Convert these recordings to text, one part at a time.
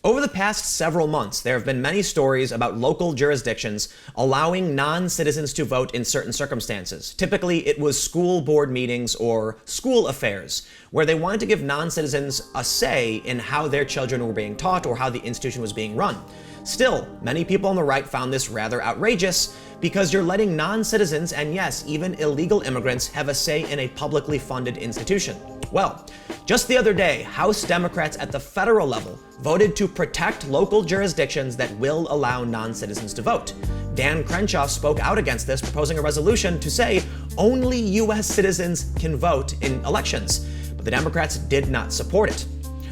Over the past several months, there have been many stories about local jurisdictions allowing non-citizens to vote in certain circumstances. Typically, it was school board meetings or school affairs, where they wanted to give non-citizens a say in how their children were being taught or how the institution was being run. Still, many people on the right found this rather outrageous because you're letting non-citizens and yes, even illegal immigrants have a say in a publicly funded institution. Well, just the other day, House Democrats at the federal level voted to protect local jurisdictions that will allow non-citizens to vote. Dan Crenshaw spoke out against this, proposing a resolution to say only U.S. citizens can vote in elections, but the Democrats did not support it.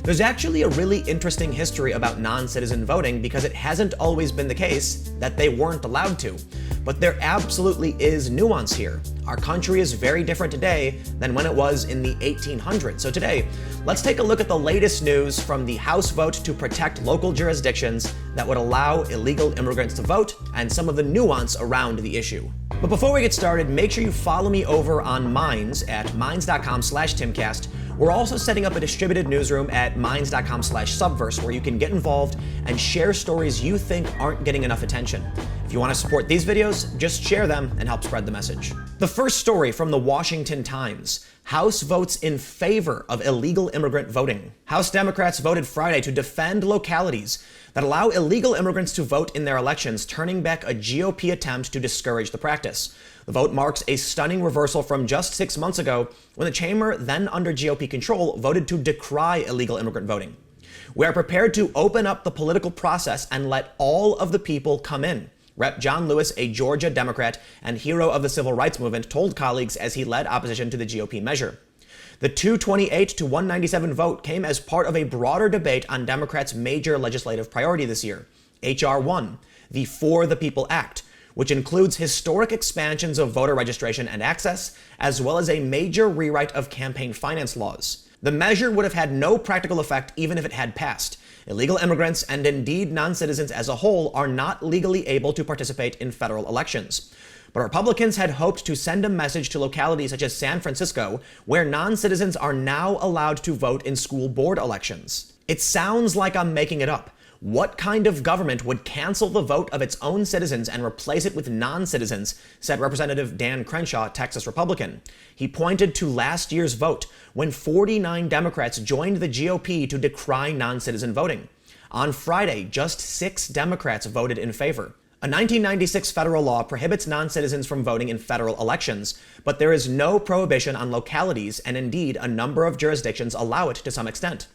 There's actually a really interesting history about non-citizen voting because it hasn't always been the case that they weren't allowed to. But there absolutely is nuance here. Our country is very different today than when it was in the 1800s. So today, let's take a look at the latest news from the House vote to protect local jurisdictions that would allow illegal immigrants to vote and some of the nuance around the issue. But before we get started, make sure you follow me over on Minds at minds.com/Timcast. We're also setting up a distributed newsroom at minds.com/Subverse where you can get involved and share stories you think aren't getting enough attention. If you want to support these videos, just share them and help spread the message. The first story from the Washington Times. House votes in favor of illegal immigrant voting. House Democrats voted Friday to defend localities that allow illegal immigrants to vote in their elections, turning back a GOP attempt to discourage the practice. The vote marks a stunning reversal from just 6 months ago when the chamber, then under GOP control, voted to decry illegal immigrant voting. We are prepared to open up the political process and let all of the people come in. Rep. John Lewis, a Georgia Democrat and hero of the civil rights movement, told colleagues as he led opposition to the GOP measure. The 228 to 197 vote came as part of a broader debate on Democrats' major legislative priority this year, H.R. 1, the For the People Act, which includes historic expansions of voter registration and access, as well as a major rewrite of campaign finance laws. The measure would have had no practical effect even if it had passed. Illegal immigrants, and indeed non-citizens as a whole, are not legally able to participate in federal elections. But Republicans had hoped to send a message to localities such as San Francisco, where non-citizens are now allowed to vote in school board elections. It sounds like I'm making it up. What kind of government would cancel the vote of its own citizens and replace it with non-citizens, said Representative Dan Crenshaw, Texas Republican. He pointed to last year's vote, when 49 Democrats joined the GOP to decry non-citizen voting. On Friday, just 6 Democrats voted in favor. A 1996 federal law prohibits non-citizens from voting in federal elections, but there is no prohibition on localities, and indeed a number of jurisdictions allow it to some extent.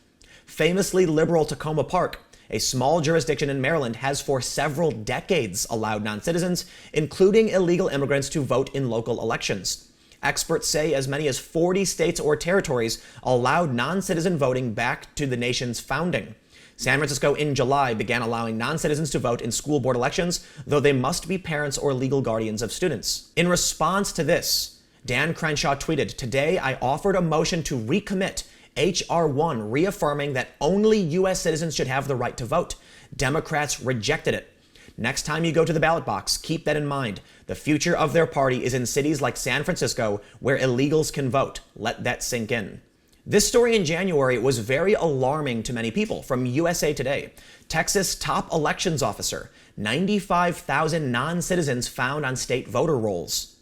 Famously liberal Tacoma Park, a small jurisdiction in Maryland, has for several decades allowed non-citizens, including illegal immigrants, to vote in local elections. Experts say as many as 40 states or territories allowed non-citizen voting back to the nation's founding. San Francisco in July began allowing non-citizens to vote in school board elections, though they must be parents or legal guardians of students. In response to this, Dan Crenshaw tweeted, "Today I offered a motion to recommit H.R. 1, reaffirming that only U.S. citizens should have the right to vote. Democrats rejected it. Next time you go to the ballot box, keep that in mind. The future of their party is in cities like San Francisco, where illegals can vote. Let that sink in." This story in January was very alarming to many people. From USA Today, Texas top elections officer, 95,000 non-citizens found on state voter rolls.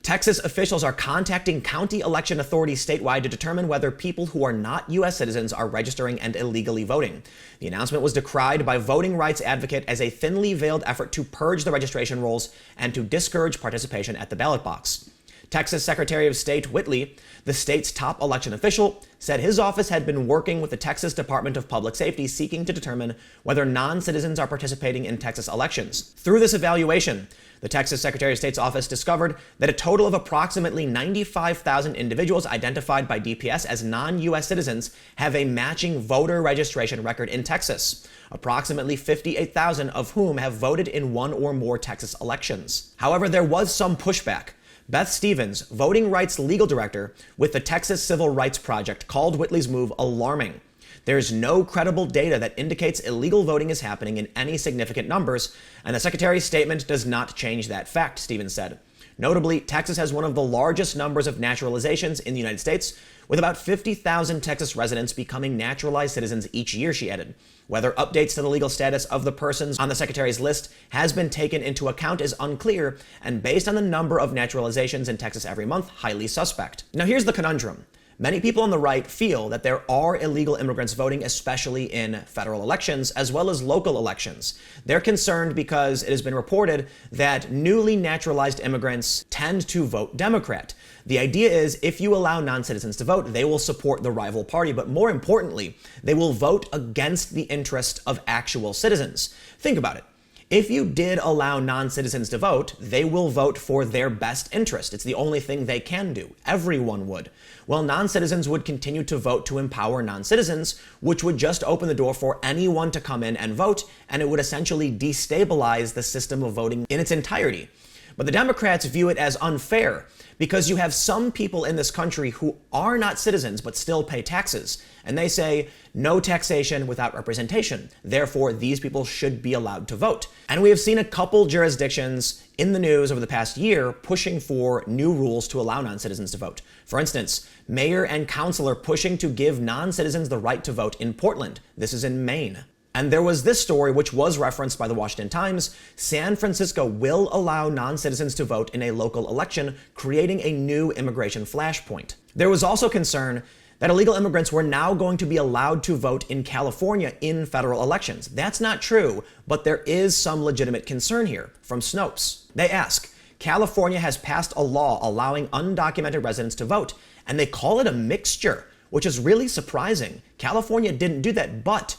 Texas officials are contacting county election authorities statewide to determine whether people who are not U.S. citizens are registering and illegally voting. The announcement was decried by voting rights advocate as a thinly veiled effort to purge the registration rolls and to discourage participation at the ballot box. Texas Secretary of State Whitley, the state's top election official, said his office had been working with the Texas Department of Public Safety seeking to determine whether non-citizens are participating in Texas elections. Through this evaluation, the Texas Secretary of State's office discovered that a total of approximately 95,000 individuals identified by DPS as non-U.S. citizens have a matching voter registration record in Texas, approximately 58,000 of whom have voted in one or more Texas elections. However, there was some pushback. Beth Stevens, voting rights legal director with the Texas Civil Rights Project, called Whitley's move alarming. There's no credible data that indicates illegal voting is happening in any significant numbers, and the Secretary's statement does not change that fact, Stevens said. Notably, Texas has one of the largest numbers of naturalizations in the United States, with about 50,000 Texas residents becoming naturalized citizens each year, she added. Whether updates to the legal status of the persons on the Secretary's list has been taken into account is unclear, and based on the number of naturalizations in Texas every month, highly suspect. Now here's the conundrum. Many people on the right feel that there are illegal immigrants voting, especially in federal elections, as well as local elections. They're concerned because it has been reported that newly naturalized immigrants tend to vote Democrat. The idea is if you allow non-citizens to vote, they will support the rival party, but more importantly, they will vote against the interest of actual citizens. Think about it. If you did allow non-citizens to vote, they will vote for their best interest. It's the only thing they can do. Everyone would. Well, non-citizens would continue to vote to empower non-citizens, which would just open the door for anyone to come in and vote, and it would essentially destabilize the system of voting in its entirety. But the Democrats view it as unfair because you have some people in this country who are not citizens but still pay taxes. And they say, no taxation without representation. Therefore, these people should be allowed to vote. And we have seen a couple jurisdictions in the news over the past year pushing for new rules to allow non-citizens to vote. For instance, mayor and councilor pushing to give non-citizens the right to vote in Portland. This is in Maine. And there was this story, which was referenced by the Washington Times. San Francisco will allow non-citizens to vote in a local election, creating a new immigration flashpoint. There was also concern that illegal immigrants were now going to be allowed to vote in California in federal elections. That's not true, but there is some legitimate concern here from Snopes. They ask, California has passed a law allowing undocumented residents to vote, and they call it a mixture, which is really surprising. California didn't do that, but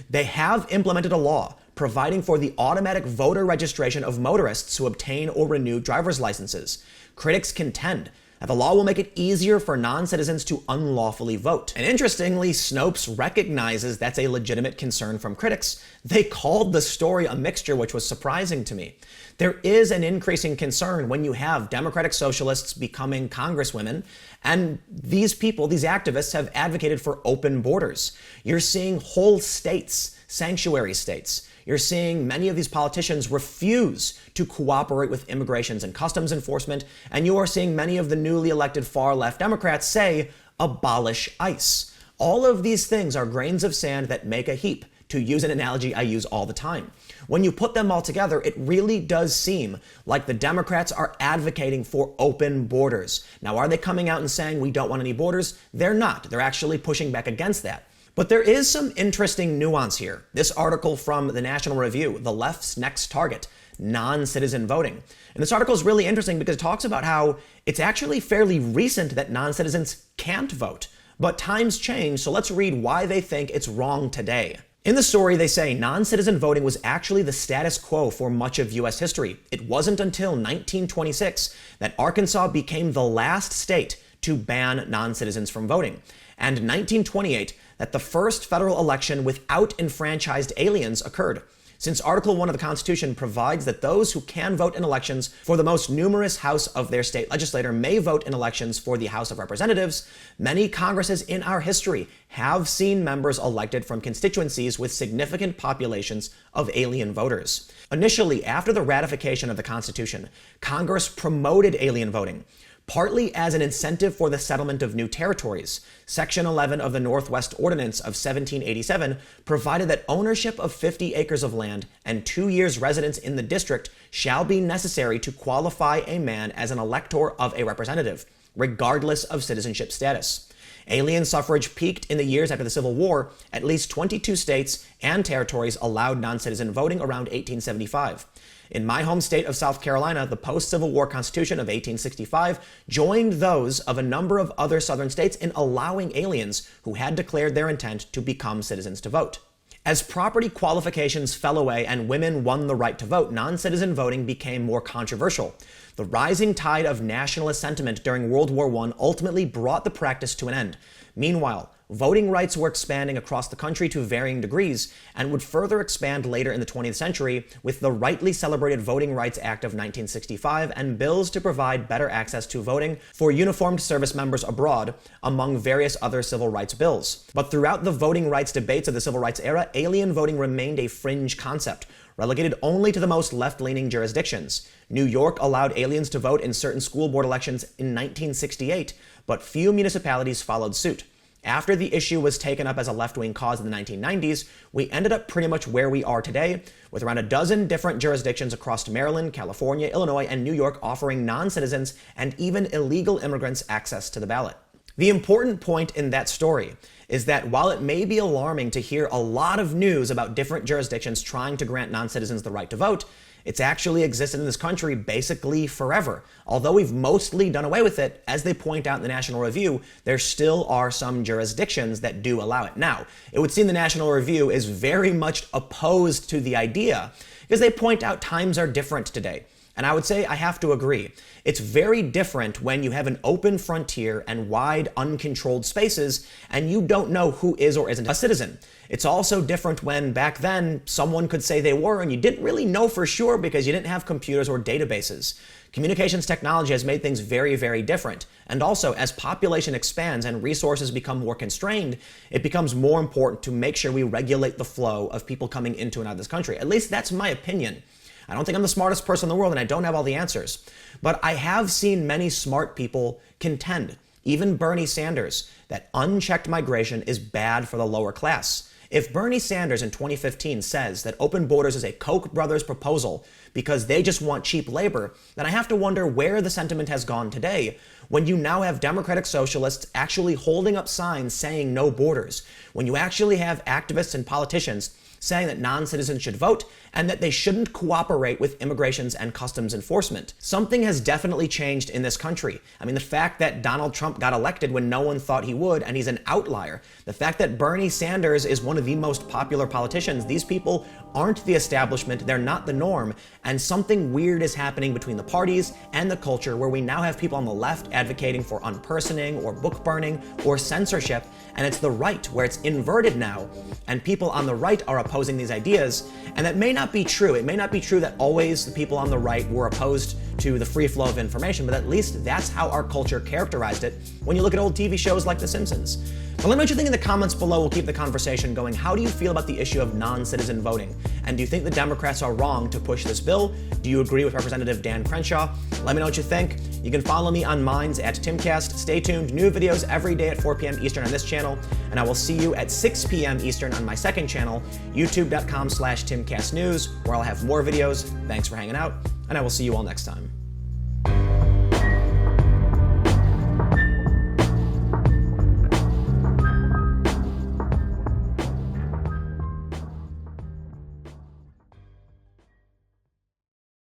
they have implemented a law providing for the automatic voter registration of motorists who obtain or renew driver's licenses. Critics contend that the law will make it easier for non-citizens to unlawfully vote. And interestingly, Snopes recognizes that's a legitimate concern from critics. They called the story a mixture, which was surprising to me. There is an increasing concern when you have Democratic socialists becoming congresswomen, and these people, these activists, have advocated for open borders. You're seeing whole states, sanctuary states. You're seeing many of these politicians refuse to cooperate with immigrations and customs enforcement, and you are seeing many of the newly elected far-left Democrats say, abolish ICE. All of these things are grains of sand that make a heap, to use an analogy I use all the time. When you put them all together, it really does seem like the Democrats are advocating for open borders. Now, are they coming out and saying we don't want any borders? They're not. They're actually pushing back against that. But there is some interesting nuance here. This article from the National Review, The Left's Next Target, Non-Citizen Voting. And this article is really interesting because it talks about how it's actually fairly recent that non-citizens can't vote. But times change, so let's read why they think it's wrong today. In the story, they say non-citizen voting was actually the status quo for much of U.S. history. It wasn't until 1926 that Arkansas became the last state to ban non-citizens from voting, and 1928 that the first federal election without enfranchised aliens occurred. Since Article 1 of the Constitution provides that those who can vote in elections for the most numerous house of their state legislature may vote in elections for the House of Representatives, many Congresses in our history have seen members elected from constituencies with significant populations of alien voters. Initially, after the ratification of the Constitution, Congress promoted alien voting, partly as an incentive for the settlement of new territories. Section 11 of the Northwest Ordinance of 1787 provided that ownership of 50 acres of land and 2 years residence in the district shall be necessary to qualify a man as an elector of a representative, regardless of citizenship status. Alien suffrage peaked in the years after the Civil War. At least 22 states and territories allowed non-citizen voting around 1875. In my home state of South Carolina, the post-Civil War Constitution of 1865 joined those of a number of other southern states in allowing aliens who had declared their intent to become citizens to vote. As property qualifications fell away and women won the right to vote, non-citizen voting became more controversial. The rising tide of nationalist sentiment during World War I ultimately brought the practice to an end. Meanwhile, voting rights were expanding across the country to varying degrees and would further expand later in the 20th century with the rightly celebrated Voting Rights Act of 1965 and bills to provide better access to voting for uniformed service members abroad, among various other civil rights bills. But throughout the voting rights debates of the civil rights era, alien voting remained a fringe concept. relegated only to the most left-leaning jurisdictions. New York allowed aliens to vote in certain school board elections in 1968, but few municipalities followed suit. After the issue was taken up as a left-wing cause in the 1990s, we ended up pretty much where we are today, with around a dozen different jurisdictions across Maryland, California, Illinois, and New York offering non-citizens and even illegal immigrants access to the ballot. The important point in that story is that while it may be alarming to hear a lot of news about different jurisdictions trying to grant non-citizens the right to vote, it's actually existed in this country basically forever. Although we've mostly done away with it, as they point out in the National Review, there still are some jurisdictions that do allow it. Now, it would seem the National Review is very much opposed to the idea, because they point out times are different today. And I would say I have to agree. It's very different when you have an open frontier and wide, uncontrolled spaces, and you don't know who is or isn't a citizen. It's also different when, back then, someone could say they were, and you didn't really know for sure because you didn't have computers or databases. Communications technology has made things very, very different. And also, as population expands and resources become more constrained, it becomes more important to make sure we regulate the flow of people coming into and out of this country. At least that's my opinion. I don't think I'm the smartest person in the world, and I don't have all the answers. But I have seen many smart people contend, even Bernie Sanders, that unchecked migration is bad for the lower class. If Bernie Sanders in 2015 says that open borders is a Koch brothers proposal because they just want cheap labor, then I have to wonder where the sentiment has gone today when you now have Democratic Socialists actually holding up signs saying no borders, when you actually have activists and politicians saying that non-citizens should vote and that they shouldn't cooperate with immigrations and customs enforcement. Something has definitely changed in this country. I mean, the fact that Donald Trump got elected when no one thought he would, and he's an outlier. The fact that Bernie Sanders is one of the most popular politicians. These people aren't the establishment, they're not the norm, and something weird is happening between the parties and the culture where we now have people on the left advocating for unpersoning or book burning or censorship, and it's the right where it's inverted now, and people on the right are opposing these ideas, and that may not be true. It may not be true that always the people on the right were opposed to the free flow of information, but at least that's how our culture characterized it when you look at old TV shows like The Simpsons. But let me know what you think in the comments below. We'll keep the conversation going. How do you feel about the issue of non-citizen voting? And do you think the Democrats are wrong to push this bill? Do you agree with Representative Dan Crenshaw? Let me know what you think. You can follow me on Minds at Timcast. Stay tuned. New videos every day at 4 p.m. Eastern on this channel. And I will see you at 6 p.m. Eastern on my second channel, youtube.com/TimcastNews, where I'll have more videos. Thanks for hanging out, and I will see you all next time.